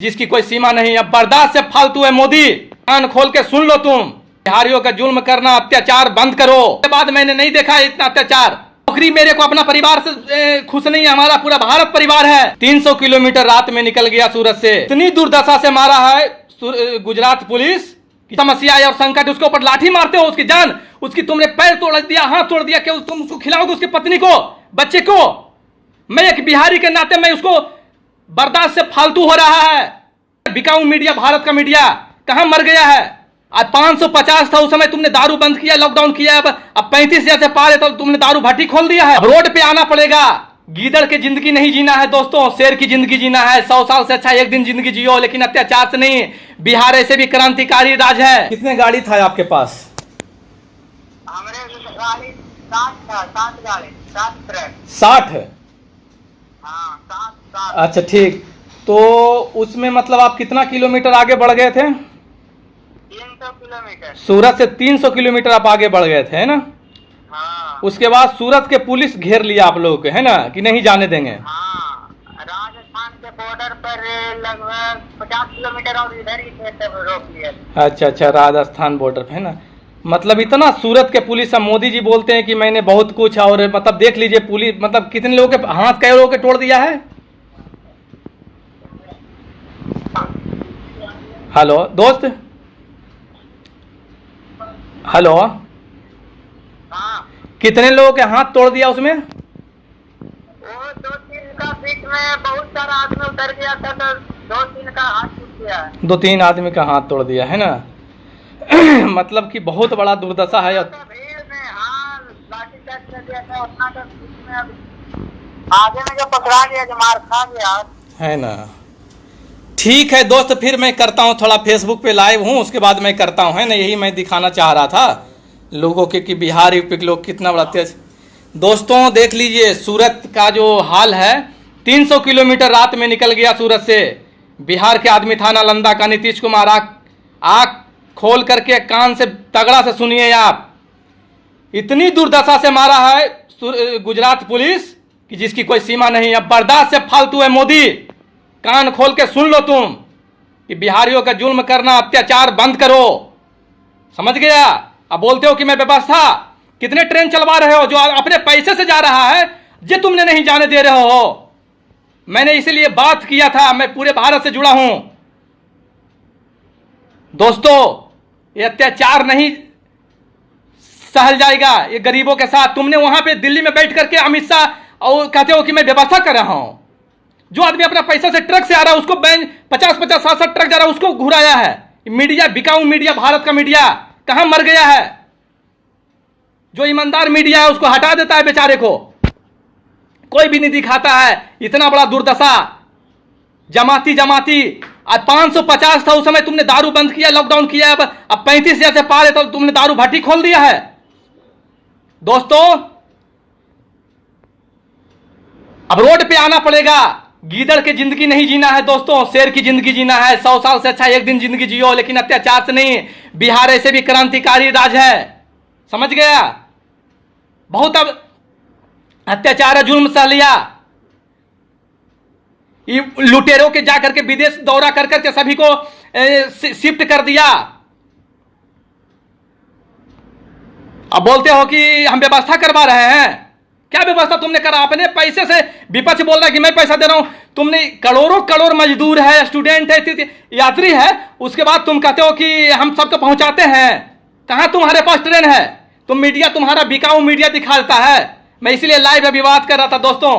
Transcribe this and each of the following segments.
जिसकी कोई सीमा नहीं। अब बर्दाश्त से फालतू है मोदी, कान खोल के सुन लो तुम। बिहारियों का जुल्म करना, अत्याचार बंद करो। उसके बाद मैंने नहीं देखा इतना अत्याचार। नौकरी मेरे को अपना परिवार से खुश नहीं है, हमारा पूरा भारत परिवार है। 300 किलोमीटर रात में निकल गया सूरत से। इतनी दुर्दशा से मारा है गुजरात पुलिस की समस्या है और संकट। उसके ऊपर लाठी मारते हो, उसकी जान, उसकी तुमने पैर तोड़ दिया, हाथ तोड़ दिया। क्या तुम उसको खिलाओगे, उसकी पत्नी को, बच्चे को? मैं एक बिहारी के नाते मैं उसको बर्दाश्त से फालतू हो रहा है। बिकाऊ मीडिया, भारत का मीडिया कहां मर गया है? आज 550 था उस समय, तुमने दारू बंद किया, लॉकडाउन किया। अब 35 जैसे पार है तो तुमने दारू भट्टी खोल दिया है। अब रोड पे आना पड़ेगा। गीदड़ की जिंदगी नहीं जीना है दोस्तों, शेर की जिंदगी जीना है। 100 साल से अच्छा एक दिन जिंदगी जियो, लेकिन अत्याचार से नहीं। बिहार ऐसे भी क्रांतिकारी राज है। कितने गाड़ी था आपके पास? हमारे गाड़ी 60 था, 60 गाड़ी, 60 ट्रक। 60? हाँ, 60। अच्छा ठीक। तो उसमें मतलब आप कितना किलोमीटर आगे बढ़ गए थे? 300 किलोमीटर। सूरत से 300 किलोमीटर आप आगे बढ़ गए थे, है ना? हाँ। उसके बाद सूरत के पुलिस घेर लिया आप लोगों को, है ना, कि नहीं जाने देंगे? हाँ, राजस्थान के बॉर्डर पर लगभग 50 किलोमीटर और इधर ही थे, तब रोक लिया। अच्छा, राजस्थान बॉर्डर पे, है ना? मतलब इतना सूरत के पुलिस, अब मोदी जी बोलते हैं कि मैंने बहुत कुछ, और मतलब देख लीजिए पुलिस, मतलब कितने लोगों के हाथ, कई लोगों के तोड़ दिया है। हेलो दोस्त, हेलो, हाँ, कितने लोगों के हाथ तोड़ दिया उसमें? वो 2-3 का बीच में बहुत सारा आदमी उतर गया था, तो 2-3 का हाथ टूट गया। 2-3 आदमी का हाथ तोड़ दिया, है ना? मतलब कि बहुत बड़ा दुर्दशा है। भीड़ में हाँ लाठीचार्ज कर दिया था उतना, तो बीच में अब आगे में जो पकड़ा गया, जो मार खा गया, है ना? ठीक है दोस्त, फिर मैं करता हूँ, थोड़ा फेसबुक पे लाइव हूँ, उसके बाद मैं करता हूँ, है ना? यही मैं दिखाना चाह रहा था लोगों के कि बिहार यूपी के लोग कितना बड़ा तेज। दोस्तों देख लीजिए सूरत का जो हाल है। 300 किलोमीटर रात में निकल गया सूरत से। बिहार के आदमी था नालंदा का नीतीश कुमार। आँख खोल करके कान से तगड़ा से सुनिए आप। इतनी दुर्दशा से मारा है गुजरात पुलिस कि जिसकी कोई सीमा नहीं। अब बर्दाश्त से फालतू है मोदी, कान खोल के सुन लो तुम कि बिहारियों का जुल्म करना, अत्याचार बंद करो। समझ गया? अब बोलते हो कि मैं व्यवस्था, कितने ट्रेन चलवा रहे हो जो अपने पैसे से जा रहा है, ये तुमने नहीं जाने दे रहे हो। मैंने इसीलिए बात किया था, मैं पूरे भारत से जुड़ा हूं दोस्तों। ये अत्याचार नहीं सहल जाएगा ये गरीबों के साथ। तुमने वहां पे दिल्ली में बैठ करके अमित शाह और कहते हो कि मैं व्यवस्था कर रहा हूं। जो आदमी अपना पैसा से ट्रक से आ रहा है उसको 50-50, 60-60 ट्रक जा रहा है, उसको घुराया है। मीडिया, बिकाऊ मीडिया, भारत का मीडिया कहां मर गया है? जो ईमानदार मीडिया है उसको हटा देता है बेचारे को, कोई भी नहीं दिखाता है। इतना बड़ा दुर्दशा, जमाती। आज 550 था उस समय, तुमने दारू बंद किया, लॉकडाउन किया। अब 35 जैसे पार है तो तुमने दारू भट्टी खोल दिया है। दोस्तों अब रोड पे आना पड़ेगा। गीदड़ की जिंदगी नहीं जीना है दोस्तों, शेर की जिंदगी जीना है। 100 साल से अच्छा एक दिन जिंदगी जियो, लेकिन अत्याचार से नहीं। बिहार ऐसे भी क्रांतिकारी राज है। समझ गया? बहुत अब अत्याचार है, जुल्म सह लिया। लुटेरों के जाकर के विदेश दौरा कर करके सभी को शिफ्ट कर दिया। अब बोलते हो कि हम व्यवस्था करवा रहे हैं। क्या व्यवस्था तुमने करा? अपने पैसे से। विपक्ष बोल रहा है कि मैं पैसा दे रहा हूं। तुमने करोड़ों मजदूर है, स्टूडेंट है, यात्री है, उसके बाद तुम कहते हो कि हम सबको पहुंचाते हैं। कहां तुम्हारे पास ट्रेन है? तुम मीडिया, तुम्हारा बिकाऊ मीडिया दिखा देता है। मैं इसलिए लाइव विवाद कर रहा था दोस्तों,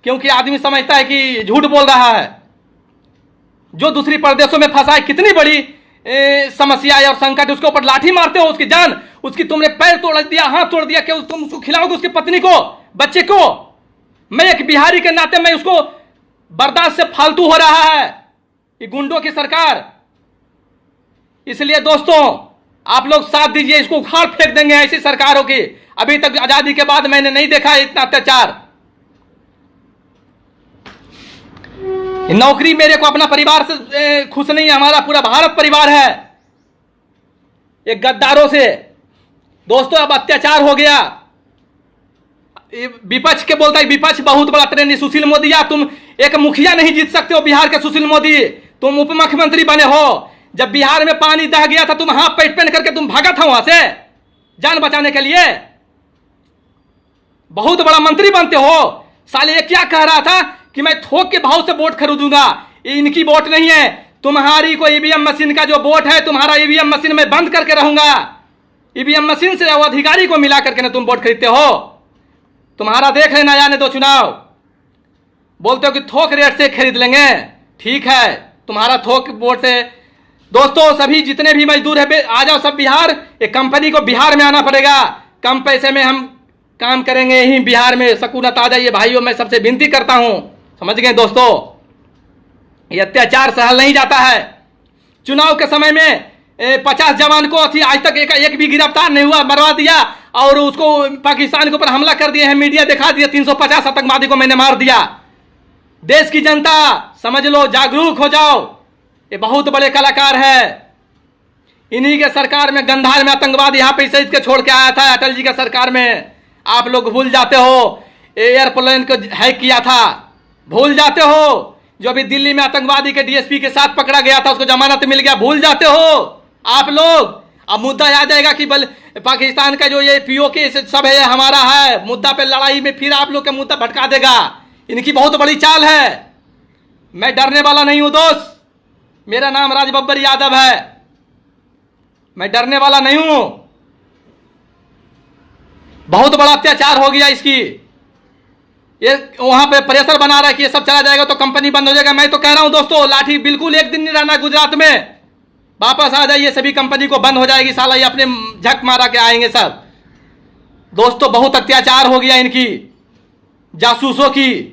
क्योंकि आदमी समझता है कि झूठ बोल रहा है। जो दूसरी प्रदेशों में फंसा है, कितनी बड़ी समस्या है और संकट, उसके ऊपर लाठी मारते हो, उसकी जान, उसकी तुमने पैर तोड़ दिया, हाथ तोड़ दिया। क्या तुम उसको खिलाओगे, उसकी पत्नी को, बच्चे को? मैं एक बिहारी के नाते मैं उसको बर्दाश्त से फालतू हो रहा है ये गुंडों की सरकार। इसलिए दोस्तों आप लोग साथ दीजिए, इसको उखाड़ फेंक देंगे ऐसी सरकारों की। अभी तक आजादी के बाद मैंने नहीं देखा इतना अत्याचार। नौकरी मेरे को अपना परिवार से खुश नहीं है, हमारा पूरा भारत परिवार है। ये गद्दारों से दोस्तों अब अत्याचार हो गया। विपक्ष के बोलता है विपक्ष बहुत बड़ा ट्रेंड। सुशील मोदी, या तुम एक मुखिया नहीं जीत सकते हो बिहार के सुशील मोदी। तुम उप मुख्यमंत्री बने हो, जब बिहार में पानी दह गया था तुम हाफ पैंट पहन करके तुम भागा था वहां से जान बचाने के लिए। बहुत बड़ा मंत्री बनते हो। साले ये क्या कह रहा था कि मैं थोक के भाव से वोट खरीदूंगा। इनकी वोट नहीं है, तुम्हारी को ईवीएम मशीन का जो वोट है, तुम्हारा ईवीएम मशीन में बंद करके रहूंगा। ईवीएम मशीन से वो अधिकारी को मिला करके ना तुम वोट खरीदते हो। तुम्हारा देख लेना आने दो चुनाव। बोलते हो कि थोक रेट से खरीद लेंगे, ठीक है तुम्हारा थोक वोट से। दोस्तों सभी जितने भी मजदूर है आ जाओ सब बिहार। एक कंपनी को बिहार में आना पड़ेगा, कम पैसे में हम काम करेंगे यही बिहार में। सकूनत आ जाइए भाइयों, मैं सबसे विनती करता हूं, समझ गए दोस्तों। ये अत्याचार सहल नहीं जाता है। चुनाव के समय में 50 जवान को आज तक एक भी गिरफ्तार नहीं हुआ, मरवा दिया और उसको पाकिस्तान के ऊपर हमला कर दिए हैं। मीडिया दिखा दिया 350 आतंकवादी को मैंने मार दिया। देश की जनता समझ लो, जागरूक हो जाओ। ये बहुत बड़े कलाकार है। इन्हीं के सरकार में गंधार में आतंकवादी यहाँ पे सैद के छोड़ के आया था, अटल जी के सरकार में। आप लोग भूल जाते हो एयरप्लेन को हैक किया था, भूल जाते हो। जो अभी दिल्ली में आतंकवादी के डीएसपी के साथ पकड़ा गया था, उसको जमानत मिल गया, भूल जाते हो आप लोग। अब मुद्दा आ जाएगा कि पाकिस्तान का जो ये पीओके सब है हमारा है, मुद्दा पे लड़ाई में फिर आप लोग का मुद्दा भटका देगा। इनकी बहुत बड़ी चाल है। मैं डरने वाला नहीं हूं दोस्त, मेरा नाम राजबब्बर यादव है, मैं डरने वाला नहीं हूं। बहुत बड़ा अत्याचार हो गया इसकी। ये वहां पे प्रेशर बना रहा है कि ये सब चला जाएगा तो कंपनी बंद हो जाएगा। मैं तो कह रहा हूं दोस्तों, लाठी बिल्कुल एक दिन नहीं रहना गुजरात में। वापस आ जाइए, सभी कंपनी को बंद हो जाएगी। साला ये अपने झक मारा के आएंगे सब। दोस्तों बहुत अत्याचार हो गया इनकी, जासूसों की।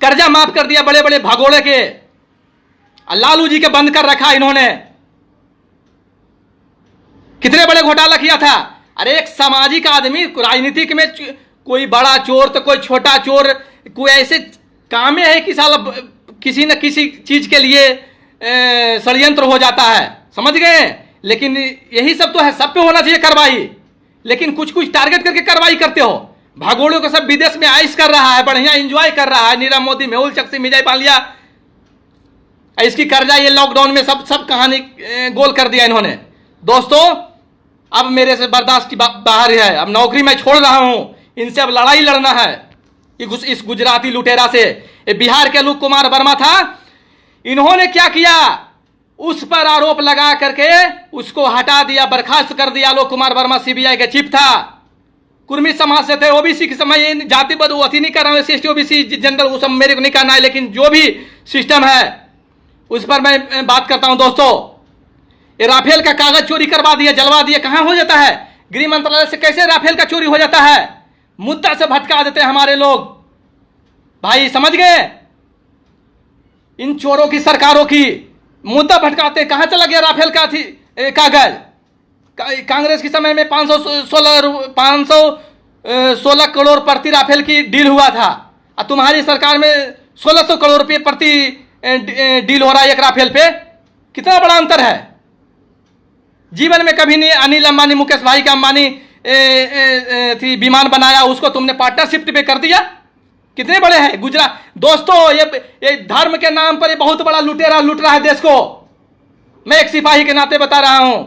कर्जा माफ कर दिया बड़े बड़े भगोड़े के, लालू जी के बंद कर रखा इन्होंने। कितने बड़े घोटाला किया था। अरे एक सामाजिक आदमी राजनीतिक में कोई बड़ा चोर तो कोई छोटा चोर, कोई ऐसे काम है कि साला किसी न किसी चीज के लिए षड्यंत्र हो जाता है, समझ गए। लेकिन यही सब तो है, सब पे होना चाहिए कार्रवाई, लेकिन कुछ कुछ टारगेट करके कार्रवाई करते हो। भागोड़ों को सब विदेश में आइश कर रहा है, बढ़िया एंजॉय कर रहा है। नीरव मोदी, मेहुल चोकसी, विजय माल्या, इसकी कर्जा ये लॉकडाउन में सब कहानी गोल कर दिया इन्होंने। दोस्तों अब मेरे से बर्दाश्त की बाहर है। अब नौकरी मैं छोड़ रहा हूं, इनसे अब लड़ाई लड़ना है इस गुजराती लुटेरा से। बिहार के आलोक कुमार वर्मा था, इन्होंने क्या किया, उस पर आरोप लगा करके उसको हटा दिया, बर्खास्त कर दिया। आलोक कुमार वर्मा सीबीआई के चीफ था, कुर्मी समाज से थे, ओबीसी के समय जाति पद अथी नहीं कर रहा हूं, एससी ओबीसी जनरल वो सब मेरे को नहीं करना है, लेकिन जो भी सिस्टम है उस पर मैं बात करता हूं। दोस्तों ये राफेल का कागज चोरी करवा दिया, जलवा दिया, कहां हो जाता है। गृह मंत्रालय से कैसे राफेल का चोरी हो जाता है, मुद्दा से भटका देते हैं हमारे लोग भाई, समझ गए। इन चोरों की सरकारों की मुद्दा भटकाते। कहां चला गया राफेल का कागज। कांग्रेस के समय में 516 करोड़ प्रति राफेल की डील हुआ था, और तुम्हारी सरकार में 1600 करोड़ रुपये प्रति डील हो रहा है एक राफेल पे। कितना बड़ा अंतर है। जीवन में कभी नहीं अनिल अंबानी, मुकेश भाई का अंबानी थी विमान बनाया, उसको तुमने पार्टनरशिप पे कर दिया। कितने बड़े हैं गुजरात। दोस्तों ये धर्म के नाम पर ये बहुत बड़ा लुटेरा लुट रहा है देश को। मैं एक सिपाही के नाते बता रहा हूं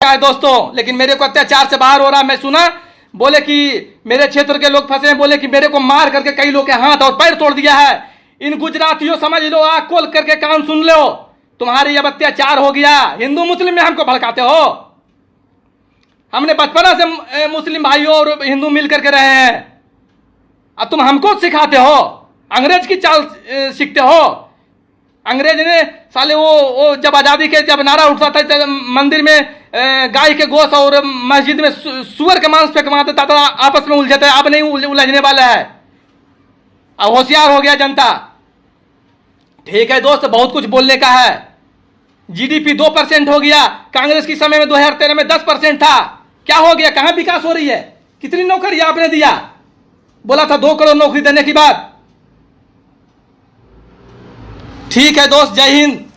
दोस्तों, लेकिन मेरे को अत्याचार से बाहर हो रहा। मैं सुना बोले कि मेरे क्षेत्र के लोग फंसे हैं, बोले कि मेरे को मार करके कई लोग के हाथ और पैर तोड़ दिया है। इन गुजरातियों समझ लो, आंख खोल करके कान सुन लो, तुम्हारी अब अत्याचार हो गया। हिंदू मुस्लिम में हमको भड़काते हो। हमने बचपना से मुस्लिम भाइयों और हिंदू मिल करके रहे हैं, अब तुम हमको सिखाते हो, अंग्रेज की चाल सीखते हो। अंग्रेज ने साले वो जब आजादी के जब नारा उठता था मंदिर में गाय के गोश्त और मस्जिद में सुअर के मांस फेंकवा देता था, आपस में उलझते। अब नहीं उलझने वाला है, अब होशियार हो गया जनता। ठीक है दोस्त, बहुत कुछ बोलने का है। जीडीपी 2% हो गया, कांग्रेस के समय में 2013 में 10% था। क्या हो गया, कहां विकास हो रही है। कितनी नौकरी आपने दिया, बोला था 2 करोड़ नौकरी देने की बात। ठीक है दोस्त, जय हिंद।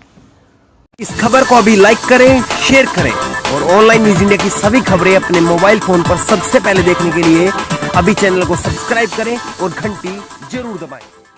इस खबर को अभी लाइक करें, शेयर करें और ऑनलाइन न्यूज इंडिया की सभी खबरें अपने मोबाइल फोन पर सबसे पहले देखने के लिए अभी चैनल को सब्सक्राइब करें और घंटी जरूर दबाएं।